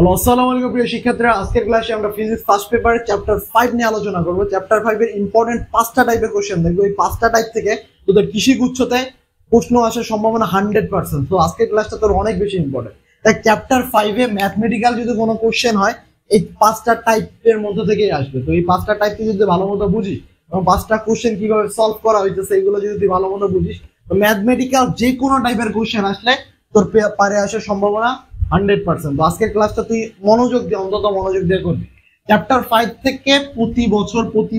Hello, আসসালামু আলাইকুম প্রিয় শিক্ষার্থীরা। আজকের ক্লাসে আমরা ফিজিক্স ফার্স্ট পেপার চ্যাপ্টার 5 নিয়ে আলোচনা করব। চ্যাপ্টার 5 এর ইম্পর্টেন্ট 5টা টাইপের কোশ্চেন দেখবো। এই 5টা টাইপ থেকে তোদের কৃষি গুচ্ছতে প্রশ্ন আসার সম্ভাবনা 100%। তো আজকের ক্লাসটা তোর অনেক বেশি ইম্পর্টেন্ট। তাই চ্যাপ্টার 5 এ ম্যাথমেটিক্যাল যদি কোনো কোশ্চেন হয় এই 5টা টাইপের মধ্যে থেকেই আসবে। তো এই 5টা টাইপকে যদি ভালো মতো বুঝিস এবং 5টা কোশ্চেন কিভাবে সলভ করা হইতেছে এগুলো যদি ভালো মতো বুঝিস, তো ম্যাথমেটিক্যাল যে কোনো টাইপের কোশ্চেন আসলে তোর পারে আসার সম্ভাবনা 100%। তো আজকের ক্লাসটা তুই মনোযোগ দিয়ে, অন্তত মনোযোগ দিয়ে করবি। চ্যাপ্টার 5 থেকে প্রতি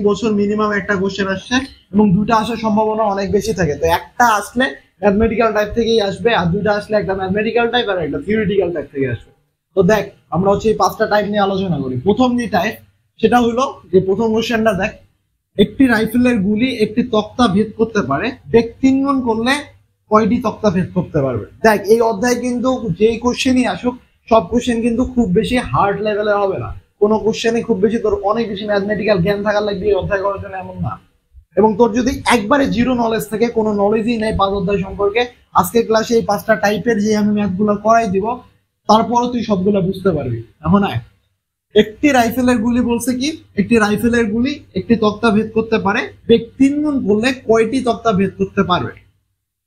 বছর মিনিমাম একটা কোশ্চেন আসছে এবং দুটা আসার সম্ভাবনা অনেক বেশি থাকে। তো একটা আসলে ম্যাথমেটিক্যাল টাইপ থেকেই আসবে, আর দুটা আসলে একটা ম্যাথমেটিক্যাল টাইপ আর একটা থিওরিটিক্যাল টাইপ থেকে আসবে। তো দেখ, আমরা হচ্ছে এই 5টা টাইপ নিয়ে আলোচনা করি। প্রথম যে টাইপ সেটা হলো যে প্রথম কোশ্চেনটা দেখ, একটি রাইফেলের গুলি একটি তক্তা ভেদ করতে পারে, বেগ 3 গুণ করলে কয়টি তক্তা ভেদ করতে পারবে। দেখ, এই অধ্যায় কিন্তু যেই কোশ্চেনই আসুক সব কোশ্চেন কিন্তু খুব বেশি হার্ড লেভেলের হবে না। কোনো কোশ্চেনে খুব বেশি তোর অনেক বেশি ম্যাথমেটিক্যাল জ্ঞান থাকার লাগবে এই অধ্যায় করার জন্য, এমন না। এবং তোর যদি একবারে জিরো নলেজ থাকে, কোনো নলেজই নেই 5 অধ্যায় সম্পর্কে, আজকের ক্লাসে এই 5টা টাইপের যে আমি ম্যাথগুলো করাই দিব তারপরও তুই সবগুলো বুঝতে পারবি। এখন একটি রাইফেলের গুলি বলছে কি, একটি রাইফেলের গুলি একটি তক্তা ভেদ করতে পারে, বেগ 3 গুণ করলে কয়টি তক্তা ভেদ করতে পারবে।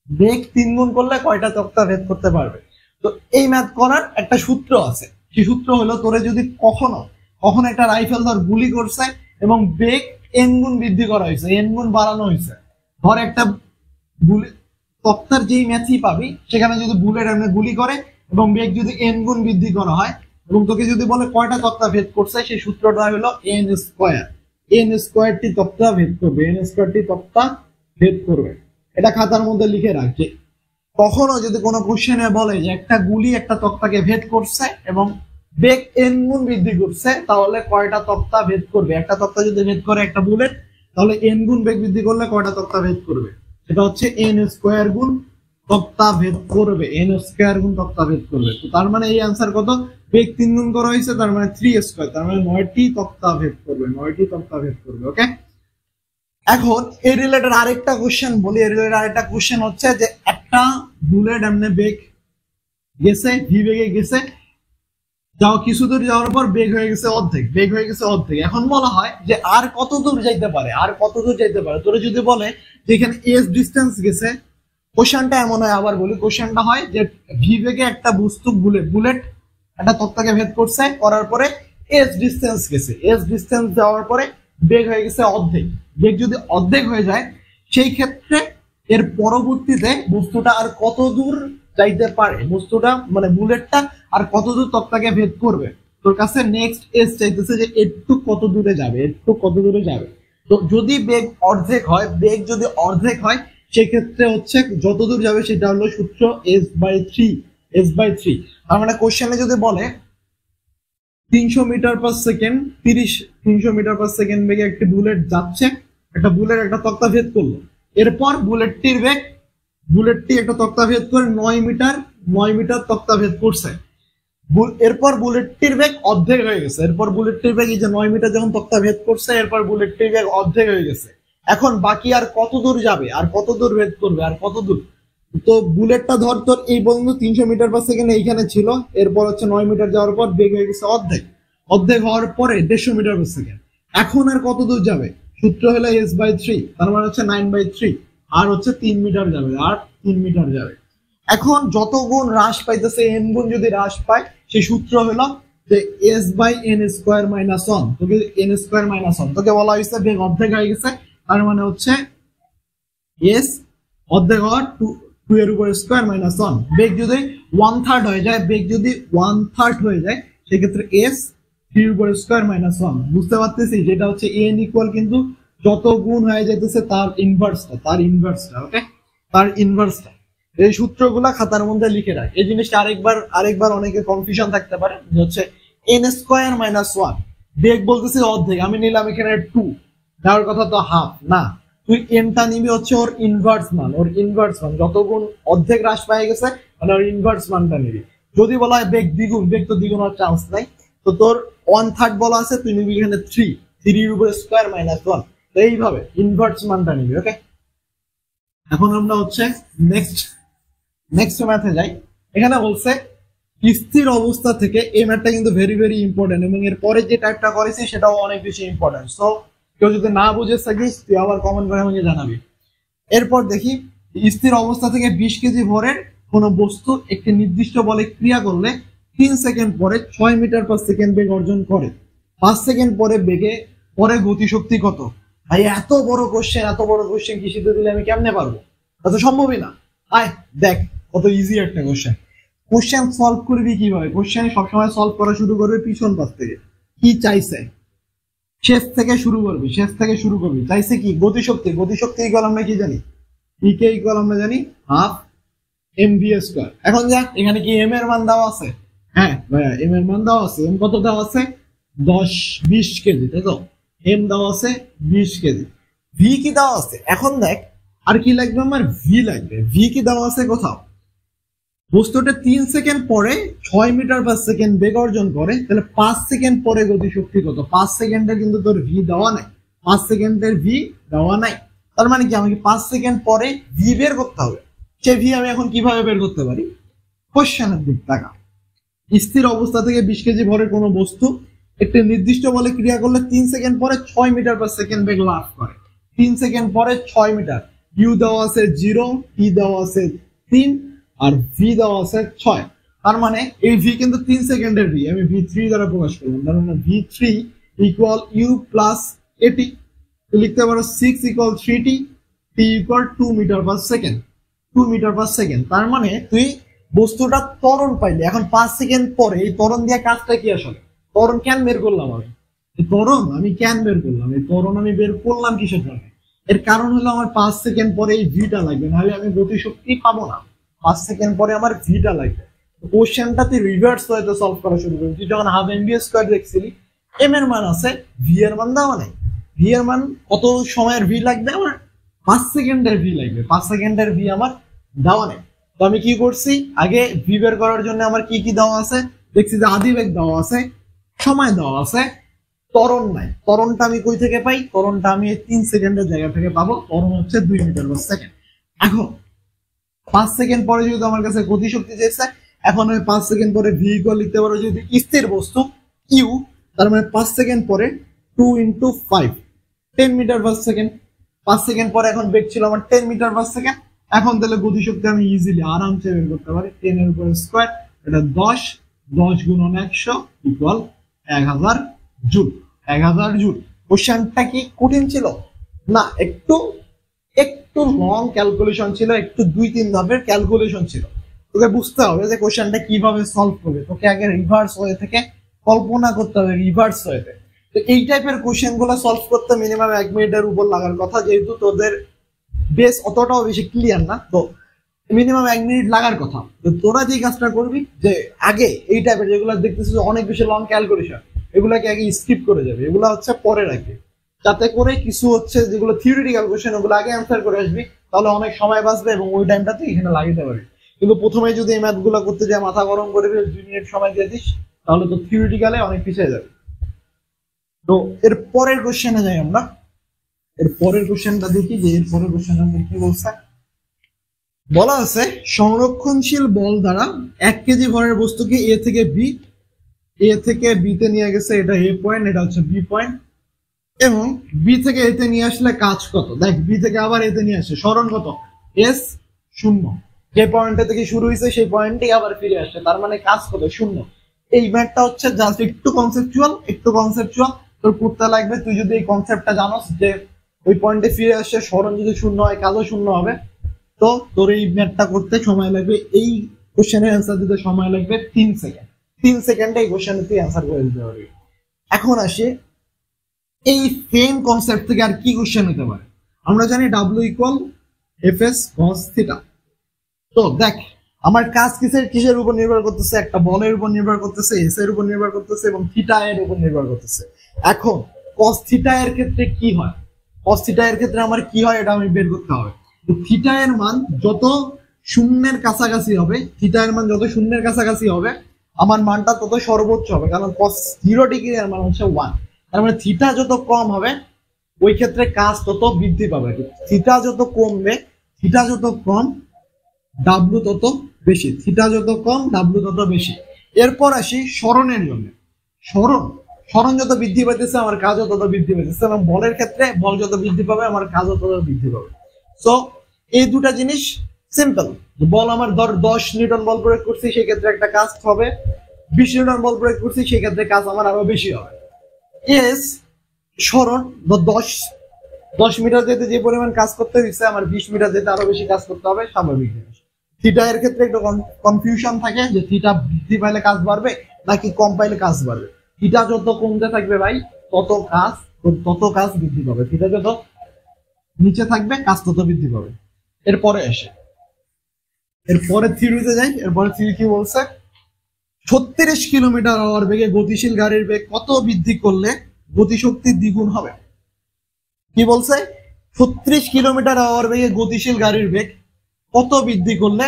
বেগ 3 গুণ করলে কয়টা তক্তা ভেদ করতে পারবে। তো এই ম্যাথ করার একটা সূত্র আছে। সেই সূত্র হলো, তোরে যদি কখনো একটা রাইফেল ধর গুলি করছে এবং বেগ n গুণ বৃদ্ধি করা হয়েছে, n গুণ বাড়ানো হয়েছে, ধর একটা গুলি তক্তার যেই ম্যাথই পাবি সেখানে যদি বুলেট এমনি গুলি করে এবং বেগ যদি n গুণ বৃদ্ধি করা হয় এবং তোকে যদি বলে কয়টা তক্তা ভেদ করছে, সেই সূত্রটা হলো n স্কয়ার। n স্কয়ারটি তক্তা ভেদ করবে, n স্কয়ারটি তক্তা ভেদ করবে। এটা খাতার মধ্যে লিখে রাখছে। কখনো যদি কোনো কোশ্চেনে বলে যে একটা গুলি একটা তক্তাকে ভেদ করছে এবং বেগ n গুণ বৃদ্ধি করছে, তাহলে কয়টা তক্তা ভেদ করবে। একটা তক্তা যদি ভেদ করে একটা বুলেট, তাহলে n গুণ বেগ বৃদ্ধি করলে কয়টা তক্তা ভেদ করবে। সেটা হচ্ছে n স্কয়ার গুণ তক্তা ভেদ করবে, n স্কয়ার গুণ তক্তা ভেদ করবে। তো তার মানে এই आंसर কত, বেগ 3 গুণ করা হয়েছে, তার মানে 3 স্কয়ার, তার মানে 9টি তক্তা ভেদ করবে, 9টি তক্তা ভেদ করবে। ওকে, এখন এই রিলেটেড আরেকটা কোশ্চেন বলি। এই রিলেটেড আরেকটা কোশ্চেন হচ্ছে যে একটা বুলেট এমনি বেগ গেছে, ভি বেগে গেছে, যাও কিছু দূর যাওয়ার পর বেগ হয়ে গেছে অর্ধেক, বেগ হয়ে গেছে অর্ধেক। এখন বলা হয় যে আর কত দূর যাইতে পারে, আর কত দূর যাইতে পারে। তোরা যদি বলে যে এখানে এস ডিস্টেন্স গেছে, কোশ্চেনটা এমন হয়, আবার বলি, কোশ্চেনটা হয় যে ভি বেগে একটা বস্তু বুলেট একটা তক্তাকে ভেদ করছে, করার পরে এস ডিস্টেন্স গেছে, এস ডিস্টেন্স যাওয়ার পরে বেগ হয়ে গেছে অর্ধেক। বেগ যদি অর্ধেক হয়ে যায়, সেই ক্ষেত্রে এর পরবর্তীতে বস্তুটা আর কত দূর যাইতে পারে, বস্তুটা মানে বুলেটটা আর কত দূর তক্তাকে ভেদ করবে। তোর কাছে নেক্সট এস চাইতেছে যে একটু কত দূরে যাবে, একটু কত দূরে যাবে। তো যদি বেগ অর্ধেক হয়, বেগ যদি অর্ধেক হয়, সেক্ষেত্রে হচ্ছে যত দূর যাবে সেটা হলো সূত্র s/3, s/3। তার মানে কোশ্চেনে যদি বলে 300 metre per second, 300 metre per second বেগে একটি বুলেট যাচ্ছে, একটা বুলেট একটা তক্তা ভেদ করলো, এরপর বুলেটটি একটা তক্তা ভেদ করে 9 মিটার তক্তা ভেদ করছে, এরপর বুলেটটির বেগ অর্ধেক হয়ে গেছে, এরপর বুলেটটির বেগ এই যে 9 মিটার যখন তক্তা ভেদ করছে, এরপর বুলেটটির বেগ অর্ধেক হয়ে গেছে। এখন বাকি আর কত দূর যাবে, আর কত দূর ভেদ করবে, আর কত দূর। তো বুলেটটা ধর তোর এই পর্যন্ত 300 মিটার পার সেকেন্ড এইখানে ছিল, এরপর হচ্ছে 9 মিটার যাওয়ার পর বেগ হয়ে গেছে অর্ধেক, অর্ধেক হওয়ার পরে 150 মিটার পার সেকেন্ড। এখন আর কত দূর যাবে, সূত্র হলো s/3, তার মানে হচ্ছে 9/3, আর হচ্ছে 3 মিটার যাবে, আর 3 মিটার যাবে। এখন যত গুণ হ্রাস পাইতেছে, n গুণ যদি হ্রাস পায়, সেই সূত্র হলো যে s/n স্কয়ার মাইনাস 1। তোকে n স্কয়ার মাইনাস 1 তোকে বলা হয়েছে বেগ অর্ধেক হয়ে গেছে, তার মানে হচ্ছে s অর্ধেক হওয়ার 2 এর উপর স্কয়ার মাইনাস 1। বেগ যদি 1/3 হয়ে যায়, বেগ যদি 1/3 হয়ে যায়, সেক্ষেত্রে s 3 এর উপর স্কয়ার মাইনাস 1। বুঝতে পারতেছি যেটা হচ্ছে n ইকুয়াল কিন্তু যত গুণ হয়ে যাইতেছে তার ইনভার্সটা, ওকে, তার ইনভার্সটা। এই সূত্রগুলা খাতার মধ্যে লিখে রাখ। এই জিনিসটা আরেকবার অনেকে কনফিউশন থাকতে পারে, যে হচ্ছে n স্কয়ার মাইনাস 1, বেগ বলতেছি অর্ধেক, আমি নিলাম এখানে 2, যাওয়ার কথা তো হাফ না, তুই এনটা নিবি হচ্ছে ওর ইনভার্স মান, যত গুণ অর্ধেক হ্রাস পেয়ে গেছে মানে ওর ইনভার্স মানটা নিবি। যদি বলা হয় বেগ দ্বিগুণ, বেগ তো দ্বিগুণ হওয়ার চান্স নাই, তো তোর 1/3 বলা আছে, তুই নিবি এখানে 3 এর উপর স্কয়ার মাইনাস 1। তো এইভাবে ইনভার্স মানটা নিবি। ওকে, এখন আমরা হচ্ছে নেক্সট ম্যাথে যাই। এখানে বলছে স্থির অবস্থা থেকে এই ম্যাথটা কিন্তু ভেরি ভেরি ইম্পর্টেন্ট, এবং এর পরে যে টাইপটা করেছি সেটাও অনেক বেশি ইম্পর্টেন্ট। সো কেউ যদি না বুঝে থাকিস তুই আবার কমেন্ট করে আমাকে জানাবি। এরপর দেখি, স্থির অবস্থা থেকে 20 কেজি ভরের কোনো বস্তু একটি নির্দিষ্ট বলে ক্রিয়া করলে 3 সেকেন্ড পরে 6 মিটার পার সেকেন্ড বেগ অর্জন করে, 5 সেকেন্ড পরে বেগে পরে গতিশক্তি কত? ভাই এত বড় কোশ্চেন কৃষিতে দিলে আমি কেমনে পারবো? তা তো সম্ভবই না। আয় দেখ কত ইজি একটা কোশ্চেন সলভ করবি কিভাবে? কোশ্চেন সবসময় সলভ করা শুরু করবে পিছন পাশ থেকে, কি চাইছে শেষ থেকে শুরু করবি। চাইছে কি? গতিশক্তি ইকুয়াল আমরা কি জানি? ইকে ইকুয়াল আমরা জানি হাফ mv স্কয়ার। এখন দেখ এখানে কি m এর মান দেওয়া আছে? হ্যাঁ ভাইয়া m এর মান দেওয়া আছে। m কত দেওয়া আছে? 20 কেজি, তাই তো? m দেওয়া আছে 20 কেজি। v কি দেওয়া আছে? এখন দেখ আর কি লাগবে আমার? v লাগবে। v কি দেওয়া আছে কোথাও? বস্তুটা 3 সেকেন্ড পরে 6 মিটার পার সেকেন্ড বেগ অর্জন করে, তাহলে 5 সেকেন্ড পরে গতিশক্তি কত? 5 সেকেন্ডের কিন্তু তোর ভি দেওয়া নাই, 5 সেকেন্ডের ভি দেওয়া নাই। তার মানে কি আমাকে 5 সেকেন্ড পরে ভি বের করতে হবে। সে ভি আমি এখন কিভাবে বের করতে পারি? কোশ্চেনের দিক টাকা। স্থির অবস্থা থেকে 20 কেজি ভরের কোনো বস্তু একটি নির্দিষ্ট বলে ক্রিয়া করলে 3 সেকেন্ড পরে 6 মিটার পার সেকেন্ড বেগ লাভ করে। 3 সেকেন্ড পরে 6 মিটার। ইউ দেওয়া আছে 0, টি দেওয়া আছে 3, আর ভি দেওয়া আছে 6। তার মানে এই ভি কিন্তু 3 সেকেন্ডের ভি, আমি v3 দ্বারা প্রকাশ করলাম। তার মানে v3 ইকুয়াল ইউ প্লাস এটি। লিখতে পারো 6 equal 3t, t equal 2 metre per second. 2 metre per second. তার মানে তুই বস্তুটা ত্বরণ পাইলি। এখন 5 সেকেন্ড পরে এই ত্বরণ দিয়ে কাজটা কি আসলে? ত্বরণ কেন বের করলাম আমি? ত্বরণ আমি কেন বের করলাম? এই ত্বরণ আমি বের করলাম কিসের জন্য? এর কারণ হলো আমার 5 সেকেন্ড পরে এই ভিটা লাগবে, নাহলে আমি গতিশক্তি পাবো না। 5 সেকেন্ড পরে আমার ভিটা লাগবে। কোশ্চেনটা তুই রিভার্স ওয়েতে সলভ করা শুরু করবি। তুই যখন হাফ mv স্কয়ার দেখছিলি, m এর মান আছে, v এর মান দেওয়া নাই। v এর মান কত সময়ের v লাগবে? আমার 5 সেকেন্ডের v লাগবে। 5 সেকেন্ডের v আমার দেওয়া নেই। তো আমি কি করছি? আগে v বের করার জন্য আমার কি কি দেওয়া আছে দেখছি, যে আদিবেগ দেওয়া আছে, সময় দেওয়া আছে, ত্বরণ নাই। ত্বরণটা আমি কই থেকে পাই? ত্বরণটা আমি 3 সেকেন্ডের জায়গা থেকে পাবো। ত্বরণ হচ্ছে 2 মিটার পার সেকেন্ড। এখন 5 সেকেন্ড পরে যদি আমার কাছে গতিশক্তি চাইছে, এখন আমি 5 সেকেন্ড পরে ভি ইকুয়াল লিখতে পারো যদি স্থির বস্তু ইউ, তার মানে 5 সেকেন্ড পরে 2 into 5, 10 metre per second. 5 second পরে এখন বেগ ছিল আমার 10 মিটার পার সেকেন্ড। এখন তাহলে গতিশক্তি আমি ইজিলি আরামসে বের করতে পারি। 10 এর উপরে স্কয়ার, এটা 10 গুণন 100 ইকুয়াল 1000 জুল। 1000 জুল। কোশ্চেনটা কি কঠিন ছিল? না, একটু লং ক্যালকুলেশন ছিল, একটু 2-3 ধাপের ক্যালকুলেশন ছিল। তোকে বুঝতে হবে যে কোশ্চেনটা কিভাবে সলভ করবে। তোকে আগে রিভার্স ওয়ে থেকে কল্পনা করতে হবে, রিভার্স ওয়েতে। তো এই টাইপের কোশ্চেন গুলো সলভ করতে মিনিমাম 1 মিনিটের উপর লাগার কথা, যেহেতু তোদের বেস অতটাও বেশি ক্লিয়ার না, তো মিনিমাম 1 মিনিট লাগার কথা। তো তোরা যে কাজটা করবি, যে আগে এই টাইপের যেগুলো দেখতেছিস অনেক বেশি লং ক্যালকুলেশন, এগুলাকে আগে স্কিপ করে যাবে, এগুলো হচ্ছে পরে রাখবে, যাতে করে কিছু হচ্ছে যেগুলো থিওরিটিক্যাল কোশ্চেন ওগুলো আগে অ্যান্সার করে আসবি, তাহলে অনেক সময় বাঁচবে এবং ওই টাইমটা তুই এখানে লাগিয়ে পারবি। কিন্তু প্রথমে যদি এই ম্যাথ গুলো করতে যায় মাথা গরম করে 2 মিনিট সময় দিয়ে দিস, তাহলে তো থিওরিটিক্যালে অনেক পিছিয়ে যাবে। তো এর পরের কোশ্চেনে যাই আমরা। এর পরের কোশ্চেনটা দেখি যে এর পরের কোশ্চেন আমাদের কি বলছে। বলা আছে সংরক্ষণশীল বল দ্বারা 1 কেজি ভরের বস্তুকে এ থেকে বি তে নিয়ে গেছে, এটা এ পয়েন্ট, এটা হচ্ছে বি পয়েন্ট, এবং বি থেকে এতে নিয়ে আসলে কাজ কত? দেখ বি থেকে আবার এতে নিয়ে আসে, সরণ কত? এস 0। যে পয়েন্টে থেকে শুরু হয়েছে সেই পয়েন্টেই আবার ফিরে আসছে, তার মানে কাজ কত? 0। এই ম্যাথটা হচ্ছে জাস্ট একটু কনসেপচুয়াল তোর করতে লাগবে। তুই যদি এই কনসেপ্টটা জানোস যে ওই পয়েন্টে ফিরে আসছে, সরণ যদি 0 হয় কাজও 0 হবে, তো তোর এই ম্যাথটা করতে সময় লাগবে, এই কোশ্চেনের অ্যান্সার দিতে সময় লাগবে 3 সেকেন্ড। 3 সেকেন্ডে এই কোশ্চেনে তুই অ্যান্সার করে দিতে পারবি। এখন আসে এই সেম কনসেপ্ট থেকে আর কি কোশ্চেন হতে পারে। আমরা জানি W equal Fs cos theta. তো দেখ আমার কাজ কিসের উপর নির্ভর করতেছে? একটা বলের উপর নির্ভর করতেছে, এস এর উপর নির্ভর করতেছে, এবং থিটা এর উপর নির্ভর করতেছে। এখন cos থিটা এর ক্ষেত্রে কি হয়? cos থিটা এর ক্ষেত্রে আমার কি হয় এটা আমি বের করতে হবে। তো থিটা এর মান যত শূন্যের কাছাকাছি হবে, আমার মানটা তত সর্বোচ্চ হবে, কারণ cos 0 ডিগ্রি এর মান হচ্ছে 1। তার মানে থিটা যত কম হবে ওই ক্ষেত্রে কাজ তত বৃদ্ধি পাবে। থিটা যত কম, ডাব্লু তত বেশি, থিটা যত কম ডাব্লিউ তত বেশি। এরপর আসি সরণের জন্য। সরণ যত বৃদ্ধি পাইতেছে আমার কাজও তত বৃদ্ধি পাইতেছে, এবং বলের ক্ষেত্রে বল যত বৃদ্ধি পাবে আমার কাজও তত বৃদ্ধি পাবে। সো এই দুটা জিনিস সিম্পল। বল আমার ধর 10 নিউটন বল প্রয়োগ করছি, সেই ক্ষেত্রে একটা কাজ হবে, 20 নিউটন বল প্রয়োগ করছি সেই ক্ষেত্রে কাজ আমার আরো বেশি হবে। এস সরণ 10 মিটার যেতে যে পরিমাণ কাজ করতে হচ্ছে আমার 20 মিটার যেতে আরো বেশি কাজ করতে হবে, স্বাভাবিক জিনিস। থিটা এর ক্ষেত্রে একটু কনফিউশন থাকে যে থিটা বৃদ্ধি পাইলে কাজ বাড়বে নাকি কম পাইলে কাজ বাড়বে। থিটা যত কমতে থাকবে ভাই তত কাজ বৃদ্ধি পাবে, থিটা যত নিচে থাকবে কাজ তত বৃদ্ধি পাবে। এরপরে থিওরিতে যাই। এরপরে থিওরি কি বলছে, 36 কিলোমিটার/আওয়ার বেগে গতিশীল গাড়ির বেগ কত বৃদ্ধি করলে গতিশক্তি দ্বিগুণ হবে? কি বলছে, 36 কিলোমিটার/আওয়ার বেগে গতিশীল গাড়ির বেগ কত বৃদ্ধি করলে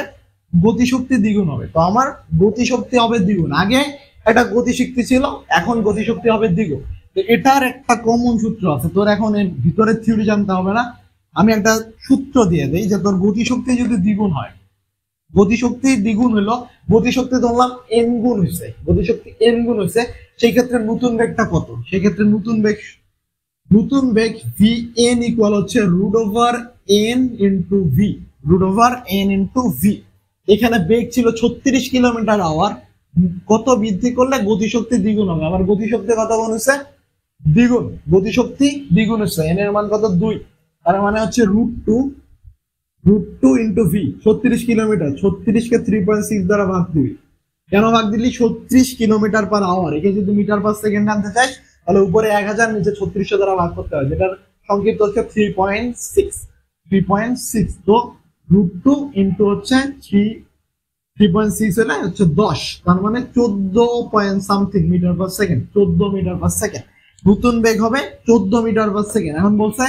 গতিশক্তি দ্বিগুণ হবে? তো আমার গতিশক্তি হবে দ্বিগুণ। আগে একটা গতিশক্তি ছিল, এখন গতিশক্তি হবে দ্বিগুণ। তো এটার একটা কমন সূত্র আছে, তোর এখন এর ভিতরে থিওরি জানতে হবে না, আমি একটা সূত্র দিয়ে দেই যে তোর গতিশক্তি যদি দ্বিগুণ হয়, গতিশক্তি দ্বিগুণ হলো, গতিশক্তি ধরলাম এন গুণ হয়েছে, গতিশক্তি এন গুণ হয়েছে, সেই ক্ষেত্রে নতুন বেগটা কত? সেই ক্ষেত্রে নতুন বেগ ভি এন ইকুয়াল হচ্ছে √n/v। এখানে বেগ ছিল 36 কিলোমিটার/আওয়ার, কত বৃদ্ধি করলে গতিশক্তি দ্বিগুণ হবে? আমার গতিশক্তি কত গুণ হচ্ছে? দ্বিগুণ। গতিশক্তি দ্বিগুণ হচ্ছে, এন এর মান কত? 2, তার মানে হচ্ছে √2 × v। 36 কিলোমিটার, 36 কে 3.6 দ্বারা ভাগ দিবি। কেন ভাগ দিলি? 36 কিলোমিটার/আওয়ার, একে যদি মিটার/সেকেন্ড আনতে চাই তাহলে উপরে 1000 নিচে 3600 দ্বারা ভাগ করতে হয়, যেটার সংক্ষিপ্ত হচ্ছে 3.6। তো √2 ইন্টু হচ্ছে 3.6 হলে হচ্ছে 10, তার মানে 14 মিটার/সেকেন্ড, 14 মিটার/সেকেন্ড। নতুন বেগ হবে 14 মিটার/সেকেন্ড। এখন বলছে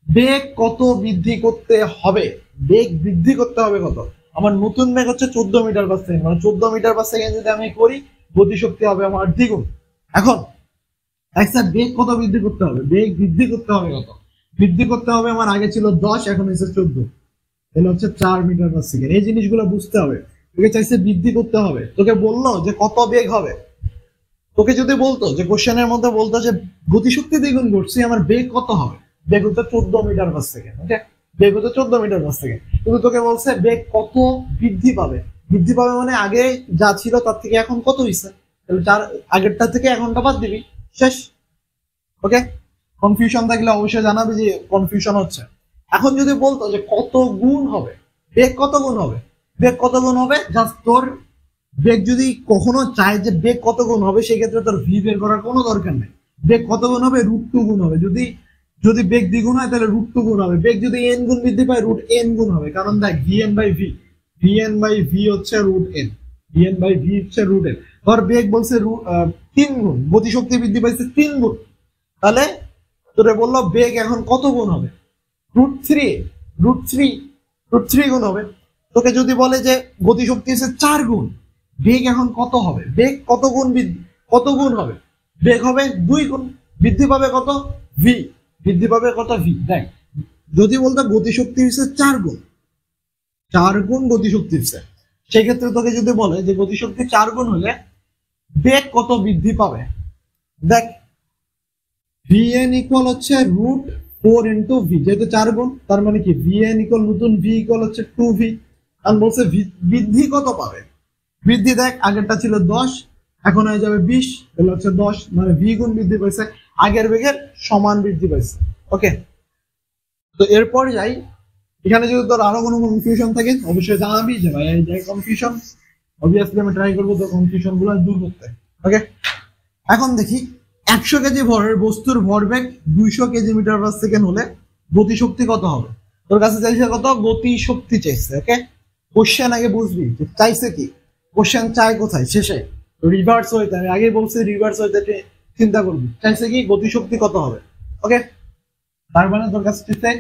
বেগ কত বৃদ্ধি করতে হবে? বেগ বৃদ্ধি করতে হবে কত? আমার নতুন বেগ হচ্ছে 14 মিটার/সেকেন্ড, মানে 14 মিটার/সেকেন্ড যদি আমি করি গতিশক্তি হবে আমার দ্বিগুণ। এখন বেগ কত বৃদ্ধি করতে হবে? বেগ বৃদ্ধি করতে হবে কত? বৃদ্ধি করতে হবে আমার আগে ছিল 10, এখন হচ্ছে 14, তাহলে হচ্ছে 4 মিটার/সেকেন্ড। এই জিনিসগুলো বুঝতে হবে। তোকে চাইছে বৃদ্ধি করতে হবে, তোকে বললো যে কত বেগ হবে। তোকে যদি বলতো যে কোশ্চেনের মধ্যে বলতো যে গতিশক্তি দ্বিগুণ করছি, আমার বেগ কত হবে? বেগ হচ্ছে 14 মিটার/সেকেন্ড। ওকে, বেগ হচ্ছে 14 মিটার/সেকেন্ড। কিন্তু তোকে বলছে বেগ কত বৃদ্ধি পাবে। বৃদ্ধি পাবে মানে আগে যা ছিল তার থেকে এখন কত হয়েছে, তাহলে যার আগেরটা থেকে এখনটা বাদ দিবি, শেষ। ওকে, কনফিউশন থাকলে অবশ্যই জানাবি যে কনফিউশন হচ্ছে। এখন যদি বলতো যে কত গুণ হবে, বেগ কত গুণ হবে? বেগ কত গুণ হবে, জাস্ট তোর বেগ যদি কখনো চায় যে বেগ কত গুণ হবে, সেক্ষেত্রে তোর ভি বের করার কোনো দরকার নেই। বেগ কত গুণ হবে? √2 গুণ হবে। যদি বেগ দ্বিগুণ হয় তাহলে √2 গুণ হবে। বেগ যদি n গুণ বৃদ্ধি পায় √n গুণ হবে, কারণ দেখ vn/v হচ্ছে √n, vn/v হচ্ছে √n। ধর বেগ বলছে 3 গুণ, গতিশক্তি বৃদ্ধি পাইছে 3 গুণ, তাহলে তোরে বললো বেগ এখন কত গুণ হবে? √3 গুণ হবে। তোকে যদি বলে যে গতিশক্তি হচ্ছে 4 গুণ, বেগ এখন কত হবে? বেগ কত গুণ হবে? বেগ হবে 2 গুণ, বৃদ্ধি পাবে কত? ভি, বৃদ্ধি পাবে কত? ভি। দেখ, যদি বলতো গতিশক্তি হচ্ছে 4 গুণ গতিশক্তি হচ্ছে, সেই ক্ষেত্রে তোকে যদি বলে যে গতিশক্তি 4 গুণ হলে বেগ কত বৃদ্ধি পাবে, দেখ vn ইকুয়াল হচ্ছে √4 × v, যেহেতু 4 গুণ তার মানে কি vn ইকুয়াল নতুন v ইকুয়াল হচ্ছে 2v। আর বলছে বৃদ্ধি কত পাবে? বৃদ্ধি দেখ, আগেরটা ছিল 10, এখন হয়ে যাবে 20, তাহলে হচ্ছে 10, মানে v গুণ বৃদ্ধি পাইছে, আগের বেগের সমান বৃদ্ধি পাইছে। ওকে, তো এরপর যাই। এখানে যদি তোর আরো কোনো কনফিউশন থাকে অবশ্যই জানাবি যে ভাই এই যে কনফিউশন, অবভিয়াসলি আমি ট্রাই করবো তো কনফিউশন গুলো দূর করতে। ওকে, এখন দেখি 100 কেজি ভরের বস্তুর ভরবেগ 200 কেজি মিটার/সেকেন্ড হলে গতিশক্তি কত হবে? তোর কাছে চাইছে কত? গতিশক্তি চাইছে। ওকে, কোশ্চেন আগে বুঝবি যে চাইছে কি, কোশ্চেন চাই কোথায়? শেষে রিভার্স হইতে, আমি আগে বলছি রিভার্স হইতে চিন্তা করবি। চাইছে কি গতিশক্তি কত হবে। ওকে, তার মানে তোর কাছে চাইছে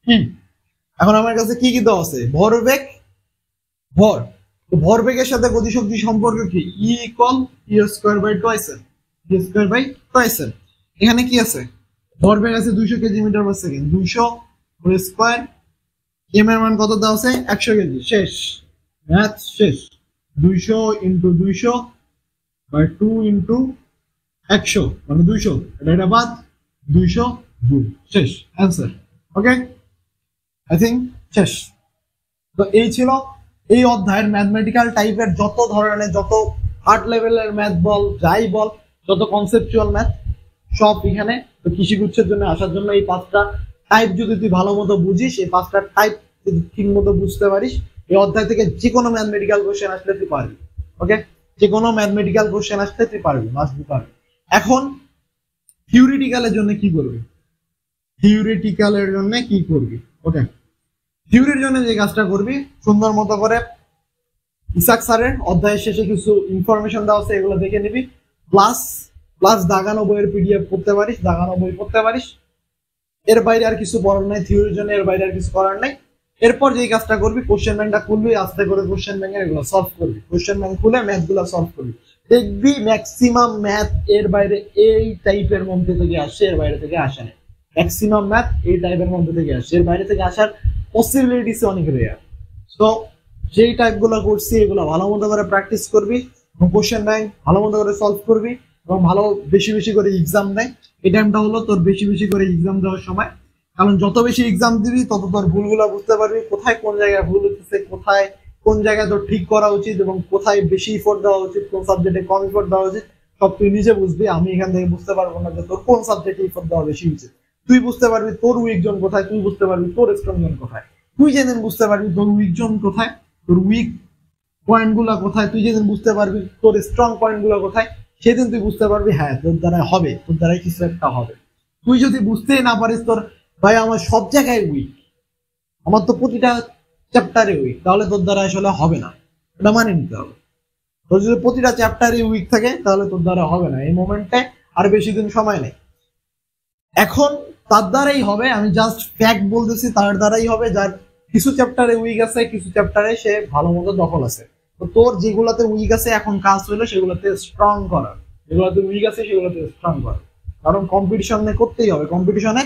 কি? এখন আমার কাছে কি কি দেওয়া আছে? ভরবেগ, ভরবেগের সাথে গতিশক্তি সম্পর্ক কি? E equal e²/2m। এখানে কি আছে? ভরবেগ আছে 200 kg metre per second, 200 whole square, m এর মান কত দেওয়া আছে? 100 কেজি। শেষ, ম্যাথ শেষ। 200 ইন্টু 200 বাই 2 ইন্টু 100 মানে 200, এটা বাদ 200 গুণ, শেষ অ্যান্সার। ওকে, আই থিঙ্ক শেষ। তো এই ছিল এই অধ্যায়ের ম্যাথমেটিক্যাল টাইপের যত ধরনের, যত হার্ড লেভেলের ম্যাথ বল, যাই বল, যত কনসেপচুয়াল ম্যাথ সব এখানে। তো কৃষিগুচ্ছের জন্য আসার জন্য এই 5টা টাইপ যদি তুই ভালো মতো বুঝিস, এই 5টা টাইপ যদি ঠিক মতো বুঝতে পারিস, এই অধ্যায় থেকে যে কোনো ম্যাথমেটিক্যাল কোশ্চেন আসলে তুই পারবি। ওকে, যে কোনো ম্যাথমেটিক্যাল কোশ্চেন আসলে তুই পারবি, মাস্ট বি পারবি। এখন থিওরিটিক্যালের জন্য কি করবি? থিওরিটিক্যালের জন্য কি করবি? ওকে, থিওরির জন্য যে কাজটা করবি, সুন্দর মতো করে ইসাক স্যারের অধ্যায়ের শেষে কিছু ইনফরমেশন দেওয়া আছে, এগুলো দেখে নিবি। প্লাস দাগানো বইয়ের পিডিএফ পড়তে পারিস, দাগানো বই পড়তে পারিস। এর বাইরে আর কিছু পড়ার নাই থিওরির জন্য, এর বাইরে আর কিছু করার নাই। এরপর যে কাজটা করবি, কোশ্চেন ব্যাংকটা খুলবি, আস্তে করে কোশ্চেন ব্যাংকের এগুলো সলভ করবি। কোশ্চেন ব্যাংক খুলে ম্যাথ গুলো সলভ করবি, দেখবি ম্যাক্সিমাম ম্যাথ এর বাইরে এই টাইপের মধ্যে থেকে আসে, এর বাইরে থেকে আসে না। ম্যাক্সিমাম ম্যাথ এই টাইপের মধ্যে থেকে আসে, এর বাইরে থেকে আসার পসিবিলিটিস অনেক রেয়ার। তো যেই টাইপগুলো করছি এগুলো ভালো মতো করে প্র্যাকটিস করবি, কোশ্চেন ব্যাংক ভালো মতো করে সলভ করবি, এবং ভালো বেশি বেশি করে এক্সাম দেয়। এই টাইমটা হলো তোর বেশি বেশি করে এক্সাম দেওয়ার সময়, কারণ যত বেশি এক্সাম দিবি তত তোর ভুলগুলো বুঝতে পারবি, কোথায় কোন জায়গায় ভুল হচ্ছে, কোথায় কোন জায়গায় তোর ঠিক করা উচিত, এবং কোথায় বেশি ইফোর্ট দেওয়া উচিত, কোন সাবজেক্টে কম ইফোর্ট দেওয়া উচিত, সব তুই নিজে বুঝবি। আমি এখান থেকে বুঝতে পারবো না যে তোর কোন সাবজেক্টে ইফোর্ট দেওয়া বেশি উচিত। তুই বুঝতে পারবি তোর উইক জোন কোথায়, তুই বুঝতে পারবি তোর স্ট্রং জোন কোথায়, তুই যেদিন বুঝতে পারবি তোর উইক জোন কোথায়, তোর উইক পয়েন্ট গুলা কোথায়, তুই যেদিন বুঝতে পারবি তোর স্ট্রং পয়েন্ট গুলো কোথায়, সেদিন তুই বুঝতে পারবি হ্যাঁ তোর দ্বারা হবে, তোর দ্বারাই কিছু একটা হবে। তুই যদি বুঝতেই না পারিস তোর ভাই আমার সব জায়গায় উইক, আমার তো প্রতিটা চ্যাপ্টারে উইক, তাহলে তোর দ্বারা আসলে হবে না, এটা মানে নিতে হবে। তোর যদি প্রতিটা চ্যাপ্টারে উইক থাকে তাহলে তোর দ্বারা হবে না। এই মোমেন্টে আর বেশি দিন সময় নেই। এখন তার দ্বারাই হবে, আমি জাস্ট ফ্যাক্ট বলতেছি, তার দ্বারাই হবে যার কিছু চ্যাপ্টারে উইক আছে, কিছু চ্যাপ্টারে সে ভালো মতো দখল আছে। তো তোর যেগুলাতে উইক আছে এখন কাজ হলো সেগুলোতে স্ট্রং করার, যেগুলোতে উইক আছে সেগুলোতে স্ট্রং করা। কারণ কম্পিটিশনে করতেই হবে, কম্পিটিশনে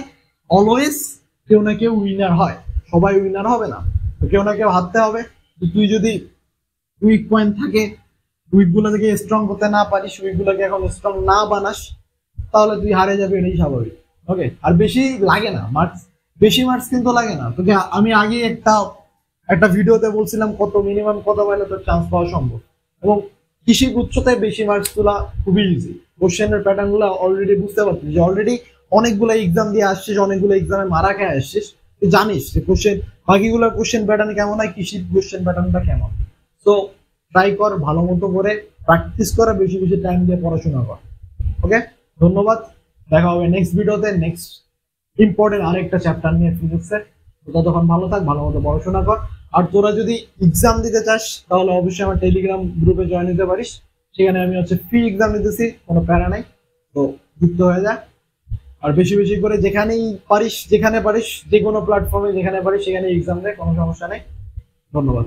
অলওয়েজ কেউ না কেউ উইনার হয়, সবাই উইনার হবে না, তো কেউ না কেউ হারতে হবে। তুই যদি উইক পয়েন্ট থাকে, উইক গুলো থেকে স্ট্রং করতে না পারিস, উইক গুলোকে এখন স্ট্রং না বানাস, তাহলে তুই হারে যাবে, এটাই স্বাভাবিক। ওকে, আর বেশি লাগে না মার্কস, বেশি মার্কস কিন্তু লাগে না তোকে। আমি আগে একটা ভিডিওতে বলছিলাম কত মিনিমাম কত পাইলে তোর চান্স পাওয়া সম্ভব, এবং কৃষি গুচ্ছতায় বেশি মার্কস তোলা খুবই ইজি। কোশ্চেনের প্যাটার্ন গুলো অলরেডি বুঝতে পারছিস, যে অলরেডি অনেকগুলো এক্সাম দিয়ে আসছিস, অনেকগুলো এক্সামে মারা খেয়ে আসছিস, তুই জানিস যে কোশ্চেন বাকিগুলো কোশ্চেন প্যাটার্ন কেমন হয়, কৃষির কোশ্চেন প্যাটার্নটা কেমন। তো ট্রাই কর, ভালো মতো করে প্র্যাকটিস করা, বেশি বেশি টাইম দিয়ে পড়াশোনা কর। ওকে, ধন্যবাদ, দেখা হবে নেক্সট ভিডিওতে, নেক্সট ইম্পর্টেন্ট আরেকটা চ্যাপ্টার নিয়ে ফিজিক্সের। ততক্ষণ ভালো থাক, ভালো মতো পড়াশোনা কর। আর তোরা যদি এক্সাম দিতে চাস তাহলে অবশ্যই আমার টেলিগ্রাম গ্রুপে জয়েন দিতে পারিস, সেখানে আমি ফ্রি এক্সাম নিতেছি, কোনো প্যারা নাই, তো যুক্ত হয়ে যা। আর বেশি বেশি করে যেখানেই পারিস, যেখানে পারিস, যে কোনো প্ল্যাটফর্মে যেখানে পারিস সেখানে এক্সাম দে, কোনো সমস্যা নেই। ধন্যবাদ।